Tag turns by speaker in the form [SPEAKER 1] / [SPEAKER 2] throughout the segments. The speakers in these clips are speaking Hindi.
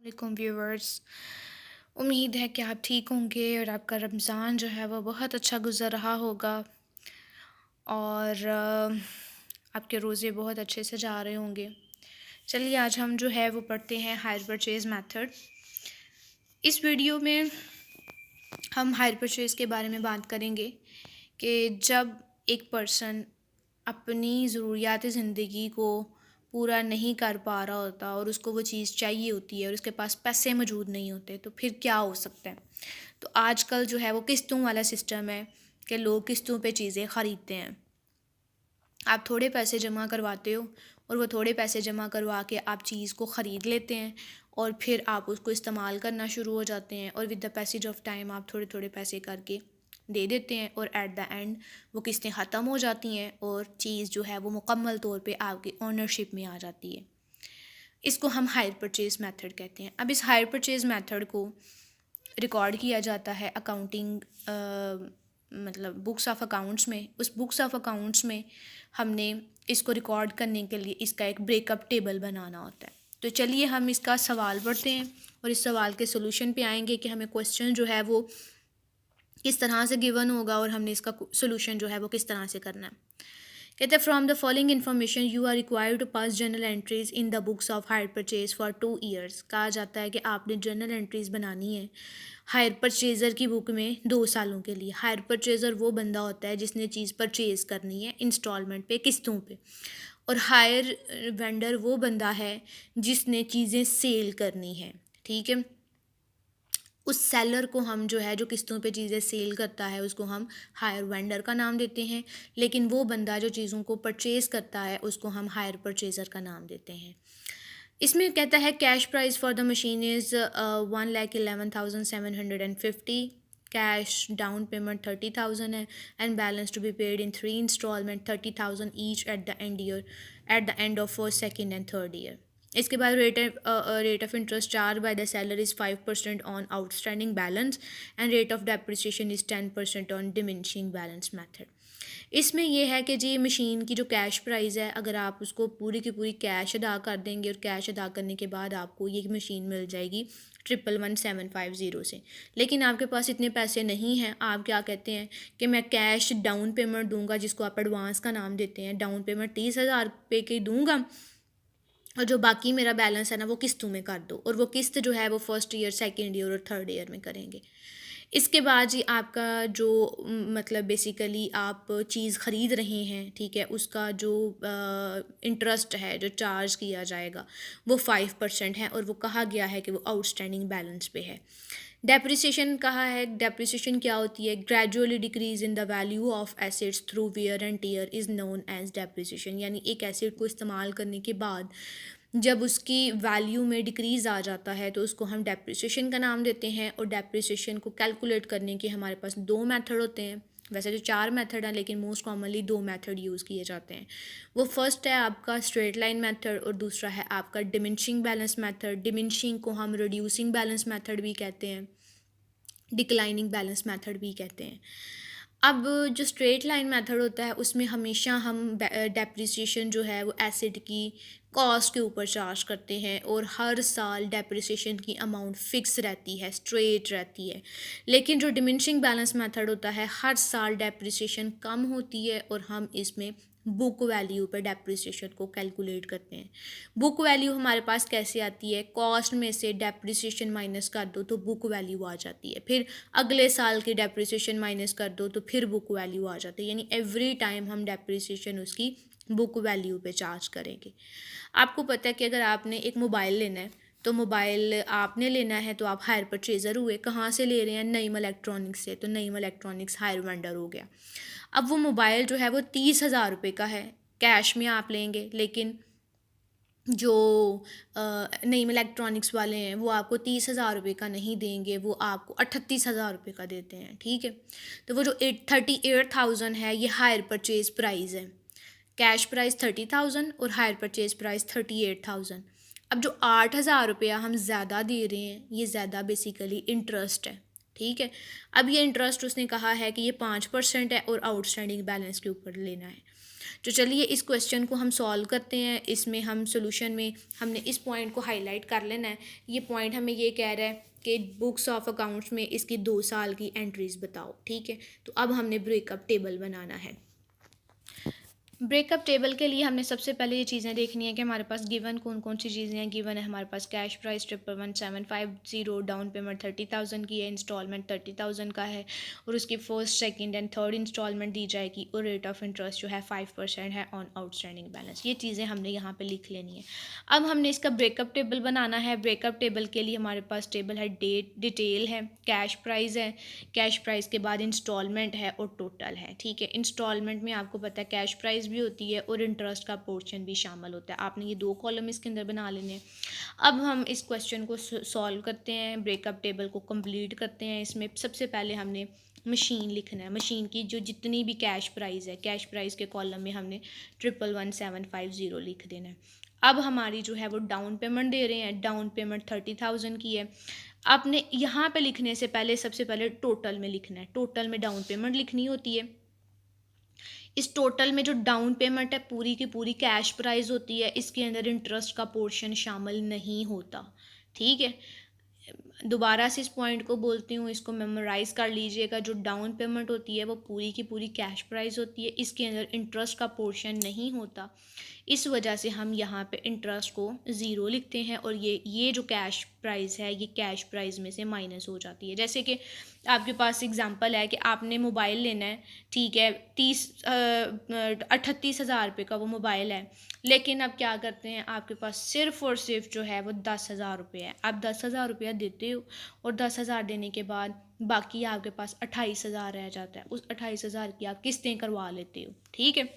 [SPEAKER 1] वालेकुम व्यूवर्स। उम्मीद है कि आप ठीक होंगे और आपका रमज़ान जो है वो बहुत अच्छा गुज़र रहा होगा और आपके रोज़े बहुत अच्छे से जा रहे होंगे। चलिए आज हम जो है वो पढ़ते हैं हायर परचेज़ मेथड। इस वीडियो में हम हायर परचेज़ के बारे में बात करेंगे कि जब एक पर्सन अपनी ज़रूरियात ज़िंदगी को पूरा नहीं कर पा रहा होता और उसको वो चीज़ चाहिए होती है और उसके पास पैसे मौजूद नहीं होते तो फिर क्या हो सकता है। तो आजकल जो है वो किस्तों वाला सिस्टम है कि लोग किस्तों पे चीज़ें ख़रीदते हैं। आप थोड़े पैसे जमा करवाते हो और वो थोड़े पैसे जमा करवा के आप चीज़ को ख़रीद लेते हैं और फिर आप उसको इस्तेमाल करना शुरू हो जाते हैं और with the passage of time आप थोड़े थोड़े पैसे करके दे देते हैं और एट द एंड वो किस्तें ख़त्म हो जाती हैं और चीज़ जो है वो मुकम्मल तौर पे आपकी ओनरशिप में आ जाती है। इसको हम हायर परचेज़ मेथड कहते हैं। अब इस हायर परचेज़ मेथड को रिकॉर्ड किया जाता है अकाउंटिंग मतलब बुक्स ऑफ अकाउंट्स में। उस बुक्स ऑफ अकाउंट्स में हमने इसको रिकॉर्ड करने के लिए इसका एक ब्रेकअप टेबल बनाना होता है। तो चलिए हम इसका सवाल पढ़ते हैं और इस सवाल के सॉल्यूशन पे आएंगे कि हमें क्वेश्चन जो है वो किस तरह से गिवन होगा और हमने इसका सॉल्यूशन जो है वो किस तरह से करना है। कहते हैं from the following information you are required to pass journal entries in the books of hire purchase for 2 years. कहा जाता है कि आपने जर्नल एंट्रीज बनानी है हायर परचेज़र की बुक में 2 सालों के लिए। हायर परचेज़र वो बंदा होता है जिसने चीज़ परचेज़ करनी है इंस्टॉलमेंट पे, किस्तों पे, और हायर वेंडर वो बंदा है जिसने चीज़ें सेल करनी है। ठीक है, उस सेलर को हम जो है जो किस्तों पे चीज़ें सेल करता है उसको हम हायर वेंडर का नाम देते हैं, लेकिन वो बंदा जो चीज़ों को परचेज़ करता है उसको हम हायर परचेज़र का नाम देते हैं। इसमें कहता है cash price for the machine is 1,11,750। Cash down payment 30,000 है and balance to be paid in 3 instalment 30,000 each at the end of first second and third year. इसके बाद rate of interest charge by the seller is 5% on outstanding balance and rate of depreciation is 10% on diminishing balance method. इसमें यह है कि जी मशीन की जो कैश प्राइस है, अगर आप उसको पूरी की पूरी कैश अदा कर देंगे और कैश अदा करने के बाद आपको ये मशीन मिल जाएगी 111,750 से। लेकिन आपके पास इतने पैसे नहीं हैं, आप क्या कहते हैं कि मैं कैश डाउन पेमेंट दूंगा, जिसको आप एडवांस का नाम देते हैं। डाउन पेमेंट 30,000 रुपये की दूंगा और जो बाकी मेरा बैलेंस है ना वो किस्तों में कर दो, और वो किस्त जो है वो फर्स्ट ईयर, सेकेंड ईयर और थर्ड ईयर में करेंगे। इसके बाद जी आपका जो मतलब बेसिकली आप चीज़ ख़रीद रहे हैं, ठीक है, उसका जो इंटरेस्ट है जो चार्ज किया जाएगा वो 5% है और वो कहा गया है कि वो आउटस्टैंडिंग बैलेंस पे है। डेप्रिसिएशन कहा है, डेप्रिसिएशन क्या होती है, gradually decrease in the value of assets through wear and tear is known as depreciation. यानी एक एसेट को इस्तेमाल करने के बाद जब उसकी वैल्यू में डिक्रीज़ आ जाता है तो उसको हम डेप्रिसिएशन का नाम देते हैं। और डेप्रिसिएशन को कैलकुलेट करने के हमारे पास 2 मेथड होते हैं। वैसे तो 4 मेथड हैं लेकिन मोस्ट कॉमनली 2 मेथड यूज़ किए जाते हैं। वो फर्स्ट है आपका स्ट्रेट लाइन मेथड और दूसरा है आपका डिमिनिशिंग बैलेंस मेथड। डिमिनिशिंग को हम रिड्यूसिंग बैलेंस मेथड भी कहते हैं, डिक्लाइनिंग बैलेंस मेथड भी कहते हैं। अब जो स्ट्रेट लाइन मेथड होता है उसमें हमेशा हम डेप्रिसिएशन जो है वो एसिड की कॉस्ट के ऊपर चार्ज करते हैं और हर साल डेप्रिसिएशन की अमाउंट फिक्स रहती है, स्ट्रेट रहती है। लेकिन जो डिमिनिशिंग बैलेंस मेथड होता है हर साल डेप्रिसिएशन कम होती है और हम इसमें बुक वैल्यू पर डेप्रिसिएशन को कैलकुलेट करते हैं। बुक वैल्यू हमारे पास कैसे आती है, कॉस्ट में से डेप्रिसिएशन माइनस कर दो तो बुक वैल्यू आ जाती है, फिर अगले साल की डेप्रिसिएशन माइनस कर दो तो फिर बुक वैल्यू आ जाती है। यानी एवरी टाइम हम डेप्रिसिएशन उसकी बुक वैल्यू पे चार्ज करेंगे। आपको पता है कि अगर आपने एक मोबाइल लेना है तो मोबाइल आपने लेना है तो आप हायर परचेज़र हुए। कहाँ से ले रहे हैं, नईम इलेक्ट्रॉनिक्स से, तो नईम इलेक्ट्रॉनिक्स हायर वेंडर हो गया। अब वो मोबाइल जो है वो 30,000 रुपये का है, कैश में आप लेंगे, लेकिन जो नईम इलेक्ट्रॉनिक्स वाले हैं वो आपको 30,000 रुपये का नहीं देंगे, वो आपको 38,000 रुपये का देते हैं। ठीक है, तो वो जो 38,000 है ये हायर परचेज प्राइस है। कैश प्राइस 30,000 और हायर परचेज प्राइस 38,000। अब जो 8,000 रुपया हम ज़्यादा दे रहे हैं ये ज़्यादा बेसिकली इंटरेस्ट है। ठीक है, अब ये इंटरेस्ट उसने कहा है कि ये 5% है और आउटस्टैंडिंग बैलेंस के ऊपर लेना है। तो चलिए इस क्वेश्चन को हम सॉल्व करते हैं। इसमें हम सोल्यूशन में हमने इस पॉइंट को हाईलाइट कर लेना है। ये पॉइंट हमें ये कह रहा है कि बुक्स ऑफ अकाउंट्स में इसकी 2 साल की एंट्रीज बताओ, ठीक है। तो अब हमने ब्रेकअप टेबल बनाना है। ब्रेकअप टेबल के लिए हमने सबसे पहले ये चीज़ें देखनी है कि हमारे पास गिवन कौन कौन सी चीज़ें हैं। गिवन है हमारे पास कैश प्राइस 111750, डाउन पेमेंट 30,000 की है, इंस्टॉलमेंट 30,000 का है और उसकी first second and third installment दी जाएगी और रेट ऑफ इंटरेस्ट जो है 5% है ऑन आउटस्टैंडिंग बैलेंस। ये चीज़ें हमने यहाँ पर लिख लेनी है। अब हमने इसका ब्रेकअप टेबल बनाना है। ब्रेकअप टेबल के लिए हमारे पास टेबल है, डेट डिटेल है, कैश प्राइस है, कैश प्राइस के बाद इंस्टॉलमेंट है और टोटल है, ठीक है। इंस्टॉलमेंट में आपको पता है कैश प्राइस भी होती है और इंटरेस्ट का पोर्शन भी शामिल होता है। आपने ये 2 कॉलम इसके अंदर बना लेने हैं। अब हम इस क्वेश्चन को सॉल्व करते हैं, ब्रेकअप टेबल को कंप्लीट करते हैं। इसमें सबसे पहले हमने मशीन लिखना है। मशीन की जो जितनी भी कैश प्राइस है, कैश प्राइस के कॉलम में हमने 111750 लिख देना है। अब हमारी जो है वो डाउन पेमेंट दे रहे हैं, डाउन पेमेंट 30,000 की है। आपने यहाँ पे लिखने से पहले सबसे पहले टोटल में लिखना है। टोटल में डाउन पेमेंट लिखनी होती है। इस टोटल में जो डाउन पेमेंट है पूरी की पूरी कैश प्राइस होती है, इसके अंदर इंटरेस्ट का पोर्शन शामिल नहीं होता, ठीक है। दोबारा से इस पॉइंट को बोलती हूँ, इसको मेमोराइज़ कर लीजिएगा। जो डाउन पेमेंट होती है वो पूरी की पूरी कैश प्राइस होती है, इसके अंदर इंटरेस्ट का पोर्शन नहीं होता। इस वजह से हम यहाँ पे इंटरेस्ट को ज़ीरो लिखते हैं और ये जो कैश प्राइस है ये कैश प्राइस में से माइनस हो जाती है। जैसे कि आपके पास एग्जांपल है कि आपने मोबाइल लेना है, ठीक है, 38,000 रुपये का वो मोबाइल है, लेकिन अब क्या करते हैं, आपके पास सिर्फ़ और सिर्फ जो है वो 10,000 रुपये है। आप 10,000 रुपया देते हो और 10,000 देने के बाद बाकी आपके पास 28,000 रह जाता है। उस 28,000 की आप किस्तें करवा लेते हो, ठीक है।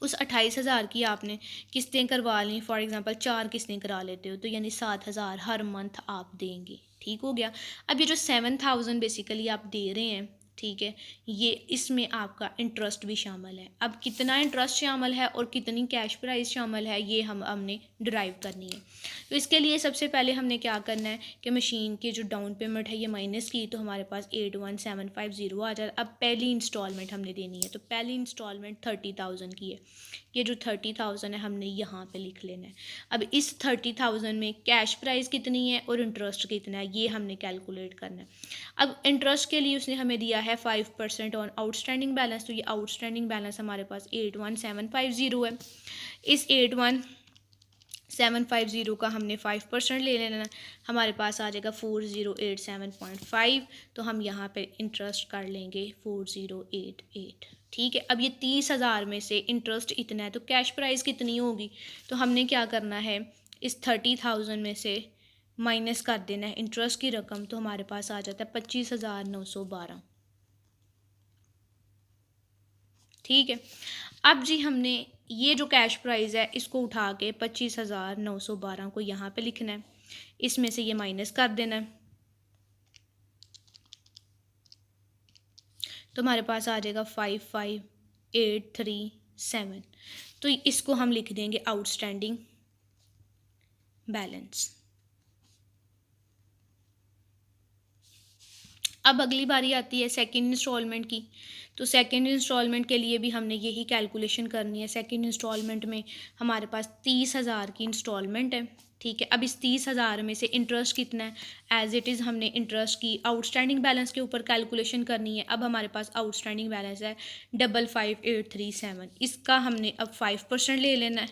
[SPEAKER 1] उस 28,000 की आपने किस्तें करवा ली, फॉर एग्ज़ाम्पल 4 किस्तें करा लेते हो, तो यानी 7,000 हर मंथ आप देंगे, ठीक हो गया। अब ये जो 7,000 बेसिकली आप दे रहे हैं, ठीक है, ये इसमें आपका इंटरेस्ट भी शामिल है। अब कितना इंटरेस्ट शामिल है और कितनी कैश प्राइस शामिल है ये हमने डिराइव करनी है। तो इसके लिए सबसे पहले हमने क्या करना है कि मशीन की जो डाउन पेमेंट है ये माइनस की, तो हमारे पास 81,750 आ जाए। अब पहली इंस्टॉलमेंट हमने देनी है, तो पहली इंस्टॉलमेंट 30,000 की है। ये जो 30,000 है हमने यहाँ पे लिख लेना है। अब इस 30,000 में कैश प्राइस कितनी है और इंटरेस्ट कितना है ये हमने कैलकुलेट करना है। अब इंटरेस्ट के लिए उसने हमें दिया है 5% ऑन आउटस्टैंडिंग बैलेंस, तो ये आउटस्टैंडिंग बैलेंस हमारे पास 81,750 है। इस 81,750 का हमने 5% ले लेना है, हमारे पास आ जाएगा 4087.5, तो हम यहाँ पे इंटरेस्ट कर लेंगे 4088, ठीक है। अब ये 30,000 में से इंटरेस्ट इतना है तो कैश प्राइस कितनी होगी, तो हमने क्या करना है, इस 30,000 में से माइनस कर देना है इंटरेस्ट की रकम, तो हमारे पास आ जाता है 25,912, ठीक है। अब जी हमने ये जो कैश प्राइस है इसको उठा के 25,912 को यहाँ पे लिखना है, इसमें से ये माइनस कर देना है, तो हमारे पास आ जाएगा 55,837, तो इसको हम लिख देंगे आउटस्टैंडिंग बैलेंस। अब अगली बारी आती है सेकंड इंस्टॉलमेंट की, तो सेकंड इंस्टॉलमेंट के लिए भी हमने यही कैलकुलेशन करनी है। सेकंड इंस्टॉलमेंट में हमारे पास 30,000 की इंस्टॉलमेंट है, ठीक है। अब इस 30,000 में से इंटरेस्ट कितना है, एज इट इज़ हमने इंटरेस्ट की आउटस्टैंडिंग बैलेंस के ऊपर कैलकुलेशन करनी है। अब हमारे पास आउटस्टैंडिंग बैलेंस है 55,837, इसका हमने अब 5% ले लेना है।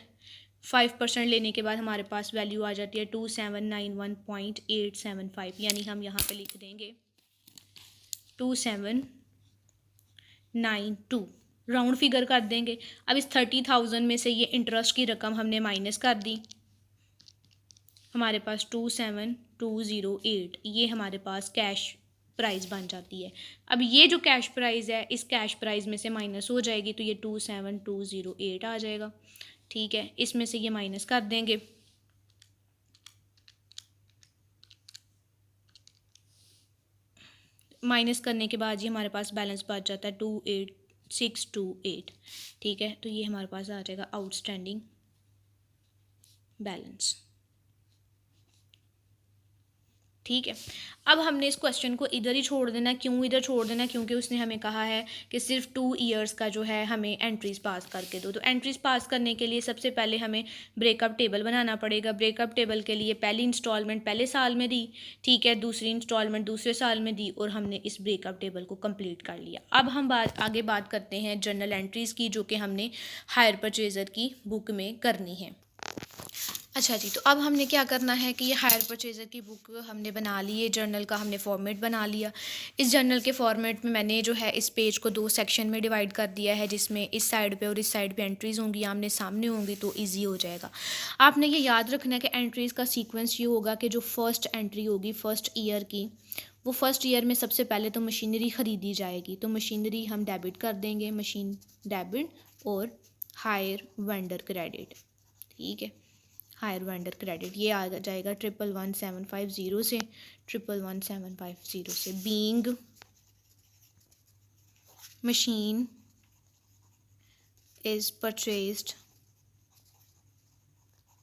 [SPEAKER 1] 5% लेने के बाद हमारे पास वैल्यू आ जाती है 2791.875, यानी हम यहाँ पे लिख देंगे 2792, राउंड फिगर कर देंगे। अब इस 30,000 में से ये इंटरेस्ट की रकम हमने माइनस कर दी, हमारे पास 27,208, ये हमारे पास कैश प्राइस बन जाती है। अब ये जो कैश प्राइस है इस कैश प्राइस में से माइनस हो जाएगी, तो ये 27,208 आ जाएगा, ठीक है। इसमें से ये माइनस कर देंगे, माइनस करने के बाद ये हमारे पास बैलेंस बच जाता है 28,628, ठीक है। तो ये हमारे पास आ जाएगा आउटस्टैंडिंग बैलेंस, ठीक है। अब हमने इस क्वेश्चन को इधर ही छोड़ देना। क्यों इधर छोड़ देना? क्योंकि उसने हमें कहा है कि सिर्फ 2 ईयर्स का जो है हमें एंट्रीज़ पास करके दो। तो एंट्रीज़ पास करने के लिए सबसे पहले हमें ब्रेकअप टेबल बनाना पड़ेगा। ब्रेकअप टेबल के लिए पहली इंस्टॉलमेंट पहले साल में दी, ठीक है, दूसरी इंस्टॉलमेंट दूसरे साल में दी, और हमने इस ब्रेकअप टेबल को कंप्लीट कर लिया। अब हम आगे बात करते हैं जर्नल एंट्रीज़ की, जो कि हमने हायर परचेज़र की बुक में करनी है। अच्छा जी, तो अब हमने क्या करना है कि ये हायर परचेज़र की बुक हमने बना ली है, जर्नल का हमने फॉर्मेट बना लिया। इस जर्नल के फॉर्मेट में मैंने जो है इस पेज को 2 सेक्शन में डिवाइड कर दिया है, जिसमें इस साइड पे और इस साइड पे एंट्रीज़ होंगी, आमने सामने होंगी, तो इजी हो जाएगा। आपने ये याद रखना है कि एंट्रीज़ का सीक्वेंस ये होगा कि जो फर्स्ट एंट्री होगी फर्स्ट ईयर की, वो फर्स्ट ईयर में सबसे पहले तो मशीनरी ख़रीदी जाएगी, तो मशीनरी हम डेबिट कर देंगे, मशीन डेबिट, और हायर वेंडर क्रेडिट, ठीक है, हायर वेंडर क्रेडिट ये आ जाएगा 111,750 से, 111,750 से। Being machine is purchased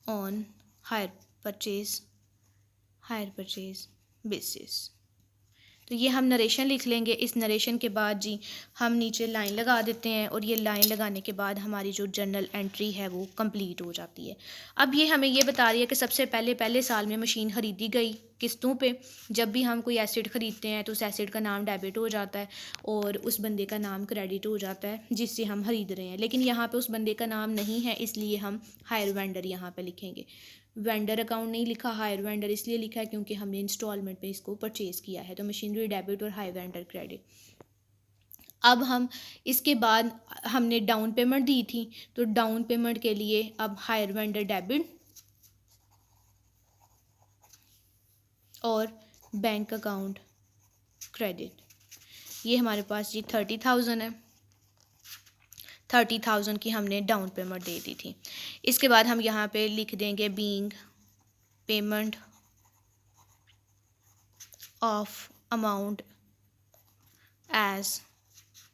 [SPEAKER 1] on hire purchase basis. तो ये हम नरेशन लिख लेंगे। इस नरेशन के बाद जी हम नीचे लाइन लगा देते हैं, और ये लाइन लगाने के बाद हमारी जो जर्नल एंट्री है वो कंप्लीट हो जाती है। अब ये हमें ये बता रही है कि सबसे पहले साल में मशीन ख़रीदी गई किस्तों पे। जब भी हम कोई एसेट ख़रीदते हैं तो उस एसेट का नाम डेबिट हो जाता है और उस बंदे का नाम क्रेडिट हो जाता है जिससे हम ख़रीद रहे हैं। लेकिन यहाँ पे उस बंदे का नाम नहीं है, इसलिए हम हायर वेंडर यहाँ पे लिखेंगे। वेंडर अकाउंट नहीं लिखा, हायर वेंडर इसलिए लिखा है क्योंकि हमने इंस्टॉलमेंट पे इसको परचेज़ किया है। तो मशीनरी डेबिट और हायर वेंडर क्रेडिट। अब हम इसके बाद हमने डाउन पेमेंट दी थी, तो डाउन पेमेंट के लिए अब हायर वेंडर डेबिट और बैंक अकाउंट क्रेडिट। ये हमारे पास जी 30,000 है, 30,000 की हमने डाउन पेमेंट दे दी थी। इसके बाद हम यहाँ पे लिख देंगे being payment of amount as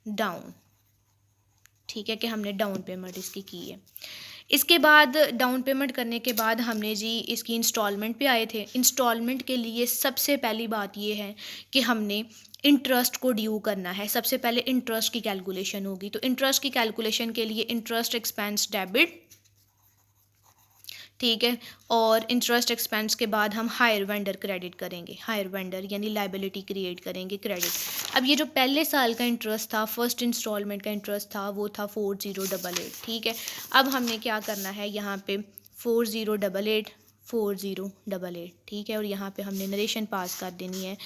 [SPEAKER 1] down, ठीक है, कि हमने डाउन पेमेंट इसकी की है। इसके बाद डाउन पेमेंट करने के बाद हमने जी इसकी इंस्टॉलमेंट पे आए थे। इंस्टॉलमेंट के लिए सबसे पहली बात ये है कि हमने इंटरेस्ट को ड्यू करना है। सबसे पहले इंटरेस्ट की कैलकुलेशन होगी, तो इंटरेस्ट की कैलकुलेशन के लिए इंटरेस्ट एक्सपेंस डेबिट, ठीक है, और इंटरेस्ट एक्सपेंस के बाद हम हायर वेंडर क्रेडिट करेंगे। हायर वेंडर यानी लाइबिलिटी क्रिएट करेंगे, क्रेडिट। अब ये जो पहले साल का इंटरेस्ट था, फर्स्ट इंस्टॉलमेंट का इंटरेस्ट था, वो था 4088, ठीक है। अब हमने क्या करना है, यहाँ पे 4088, ठीक है, और यहाँ पे हमने नरेशन पास कर देनी है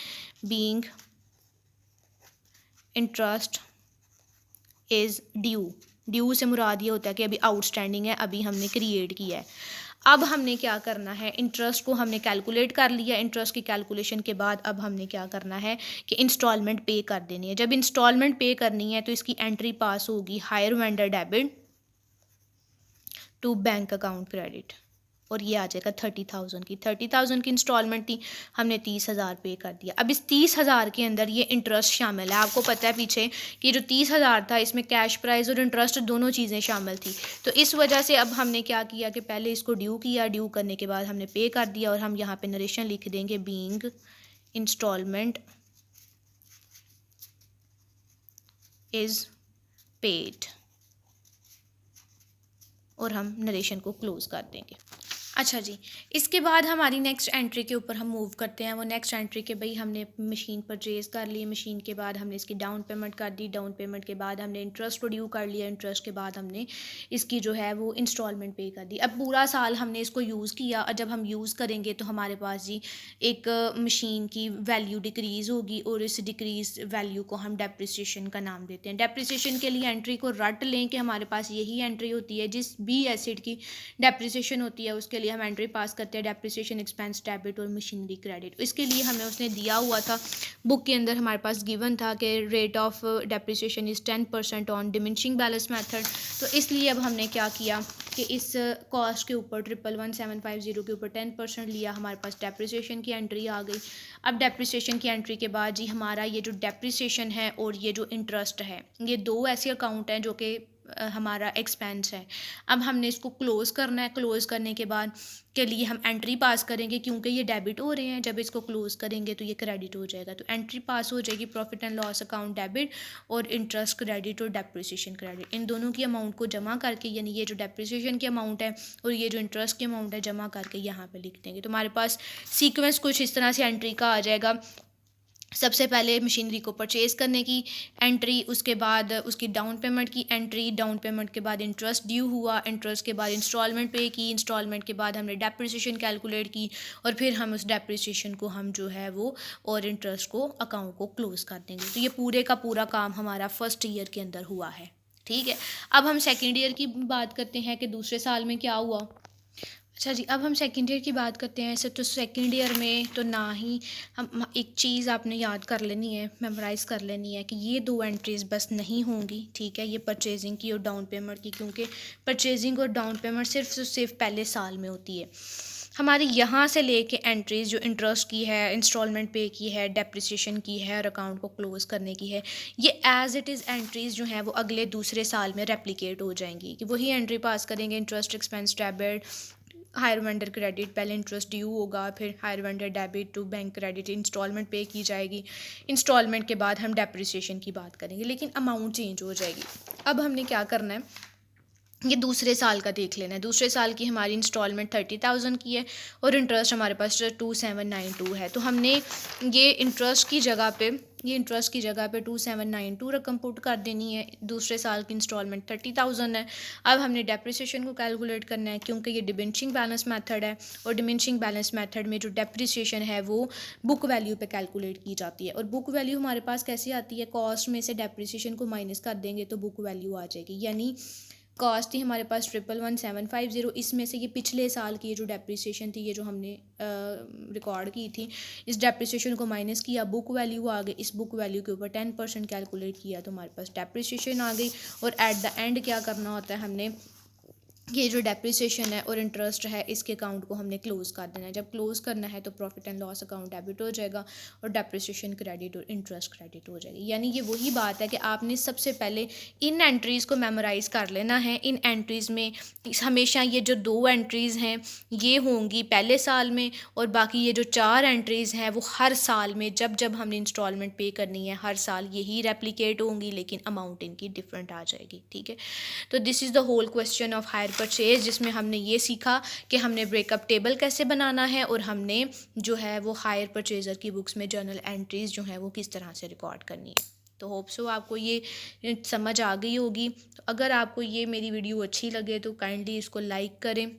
[SPEAKER 1] being interest is due. Due से मुराद ये होता है कि अभी आउटस्टैंडिंग है, अभी हमने क्रिएट किया है। अब हमने क्या करना है, इंटरेस्ट को हमने कैलकुलेट कर लिया। इंटरेस्ट की कैलकुलेशन के बाद अब हमने क्या करना है कि इंस्टॉलमेंट पे कर देनी है। जब इंस्टॉलमेंट पे करनी है तो इसकी एंट्री पास होगी hire vendor debit to bank account credit, और ये आ जाएगा 30,000 की। 30,000 की इंस्टॉलमेंट थी, हमने 30,000 पे कर दिया। अब इस 30,000 के अंदर ये इंटरेस्ट शामिल है। आपको पता है पीछे कि जो 30,000 था इसमें कैश प्राइस और इंटरेस्ट दोनों चीज़ें शामिल थी। तो इस वजह से अब हमने क्या किया कि पहले इसको ड्यू किया, ड्यू करने के बाद हमने पे कर दिया, और हम यहाँ पे नरेशन लिख देंगे बीइंग इंस्टॉलमेंट इज़ पेड, और हम नरेशन को क्लोज़ कर देंगे। अच्छा जी, इसके बाद हमारी नेक्स्ट एंट्री के ऊपर हम मूव करते हैं। वो नेक्स्ट एंट्री के भाई हमने मशीन परचेज़ कर ली, मशीन के बाद हमने इसकी डाउन पेमेंट कर दी, डाउन पेमेंट के बाद हमने इंटरेस्ट को ड्यू कर लिया, इंटरेस्ट के बाद हमने इसकी जो है वो इंस्टॉलमेंट पे कर दी। अब पूरा साल हमने इसको यूज़ किया, और जब हम यूज़ करेंगे तो हमारे पास जी एक मशीन की वैल्यू डिक्रीज़ होगी, और इस डिक्रीज़ वैल्यू को हम डेप्रिसिएशन का नाम देते हैं। डेप्रिसिएशन के लिए एंट्री को रट लें कि हमारे पास यही एंट्री होती है, जिस भी एसेट की डेप्रिसिएशन होती है उसके लिए हम एंट्री पास करते हैं डेप्रिसिएशन एक्सपेंस डेबिट और मशीनरी क्रेडिट। इसके लिए हमें उसने दिया हुआ था बुक के अंदर, हमारे पास गिवन था कि rate of depreciation is 10% on diminishing balance method. तो इसलिए अब हमने क्या किया कि इस कॉस्ट के ऊपर 111,750 के ऊपर 10% लिया, हमारे पास डेप्रिसिएशन की एंट्री आ गई। अब डेप्रिसिएशन की एंट्री के बाद जी हमारा ये जो डेप्रिसिएशन है और ये जो इंटरेस्ट है, ये दो ऐसे अकाउंट हैं जो कि हमारा एक्सपेंस है। अब हमने इसको क्लोज़ करना है। क्लोज़ करने के बाद के लिए हम एंट्री पास करेंगे, क्योंकि ये डेबिट हो रहे हैं। जब इसको क्लोज़ करेंगे तो ये क्रेडिट हो जाएगा, तो एंट्री पास हो जाएगी profit and loss account debit और इंटरेस्ट क्रेडिट और डेप्रिसिएशन क्रेडिट। इन दोनों की अमाउंट को जमा करके, यानी ये जो डेप्रिसिएशन की अमाउंट है और ये जो इंटरेस्ट की अमाउंट है, जमा करके यहाँ पे लिख देंगे। तो हमारे पास सीक्वेंस कुछ इस तरह से एंट्री का आ जाएगा। सबसे पहले मशीनरी को परचेज़ करने की एंट्री, उसके बाद उसकी डाउन पेमेंट की एंट्री, डाउन पेमेंट के बाद इंटरेस्ट ड्यू हुआ, इंटरेस्ट के बाद इंस्टॉलमेंट पे की, इंस्टॉलमेंट के बाद हमने डेप्रिसिएशन कैलकुलेट की और फिर हम उस डेप्रिसिएशन को हम जो है वो और इंटरेस्ट को अकाउंट को क्लोज़ कर देंगे। तो ये पूरे का पूरा काम हमारा फर्स्ट ईयर के अंदर हुआ है। ठीक है, अब हम सेकेंड ईयर की बात करते हैं कि दूसरे साल में क्या हुआ। अच्छा जी, अब हम सेकेंड ईयर की बात करते हैं। ऐसे तो सेकेंड ईयर में तो ना ही हम एक चीज़ आपने याद कर लेनी है, मेमोराइज़ कर लेनी है कि ये दो एंट्रीज़ बस नहीं होंगी। ठीक है, ये परचेजिंग की और डाउन पेमेंट की, क्योंकि परचेजिंग और डाउन पेमेंट सिर्फ पहले साल में होती है। हमारी यहाँ से लेके एंट्रीज़ जो इंटरेस्ट की है, इंस्टॉलमेंट पे की है, डेप्रिसिएशन की है और अकाउंट को क्लोज़ करने की है, ये एज़ इट इज़ एंट्रीज़ जो हैं वो अगले दूसरे साल में रेप्लिकेट हो जाएंगी कि वही एंट्री पास करेंगे। Interest expense debit, hire vendor credit, पहले इंटरेस्ट ड्यू होगा, फिर hire vendor debit to bank credit, instalment पे की जाएगी। इंस्टॉलमेंट के बाद हम डेप्रिसिएशन की बात करेंगे, लेकिन अमाउंट चेंज हो जाएगी। अब हमने क्या करना है, ये दूसरे साल का देख लेना है। दूसरे साल की हमारी इंस्टॉलमेंट 30,000 की है और इंटरेस्ट हमारे पास 2792 है। तो हमने ये इंटरेस्ट की जगह पे 2792 रकम पुट कर देनी है। दूसरे साल की इंस्टॉलमेंट 30,000 है। अब हमने डेप्रिसिएशन को कैलकुलेट करना है, क्योंकि ये डिमिनिशिंग बैलेंस मेथड है और डिमिनिशिंग बैलेंस मेथड में जो डेप्रिसिएशन है वो बुक वैल्यू पे कैलकुलेट की जाती है। और बुक वैल्यू हमारे पास कैसे आती है, कॉस्ट में से डेप्रिसिएशन को माइनस कर देंगे तो बुक वैल्यू आ जाएगी। यानी कॉस्ट थी हमारे पास 111,750, इसमें से ये पिछले साल की जो डेप्रिसिएशन थी, ये जो हमने रिकॉर्ड की थी, इस डेप्रिसिएशन को माइनस किया, बुक वैल्यू आ गई। इस बुक वैल्यू के ऊपर 10% कैलकुलेट किया तो हमारे पास डेप्रिसिएशन आ गई। और एट द एंड क्या करना होता है, हमने ये जो डेप्रिसिएशन है और इंटरेस्ट है इसके अकाउंट को हमने क्लोज़ कर देना है। जब क्लोज़ करना है तो profit and loss account debit हो जाएगा और डेप्रिसिएशन क्रेडिट और इंटरेस्ट क्रेडिट हो जाएगी। यानी ये वही बात है कि आपने सबसे पहले इन एंट्रीज़ को मेमोराइज़ कर लेना है। इन एंट्रीज़ में हमेशा ये जो दो एंट्रीज़ हैं ये होंगी पहले साल में, और बाकी ये जो 4 एंट्रीज़ हैं वो हर साल में जब जब हमने इंस्टॉलमेंट पे करनी है हर साल यही रेप्लिकेट होंगी, लेकिन अमाउंट इनकी डिफरेंट आ जाएगी। ठीक है, तो this is the whole question of hire purchase, जिसमें हमने ये सीखा कि हमने ब्रेकअप टेबल कैसे बनाना है और हमने जो है वो हायर परचेज़र की बुक्स में जर्नल एंट्रीज़ जो है वो किस तरह से रिकॉर्ड करनी है। तो होप सो आपको ये समझ आ गई होगी। तो अगर आपको ये मेरी वीडियो अच्छी लगे तो काइंडली इसको लाइक करें,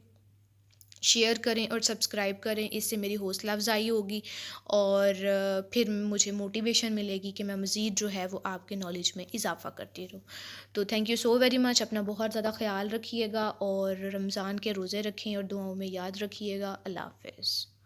[SPEAKER 1] शेयर करें और सब्सक्राइब करें। इससे मेरी हौसला अफजाई होगी और फिर मुझे मोटिवेशन मिलेगी कि मैं मज़ीद जो है वो आपके नॉलेज में इजाफ़ा करती रहूँ। तो thank you so very much. अपना बहुत ज़्यादा ख्याल रखिएगा और रमज़ान के रोज़े रखें और दुआओं में याद रखिएगा। अल्लाह हाफ़िज़।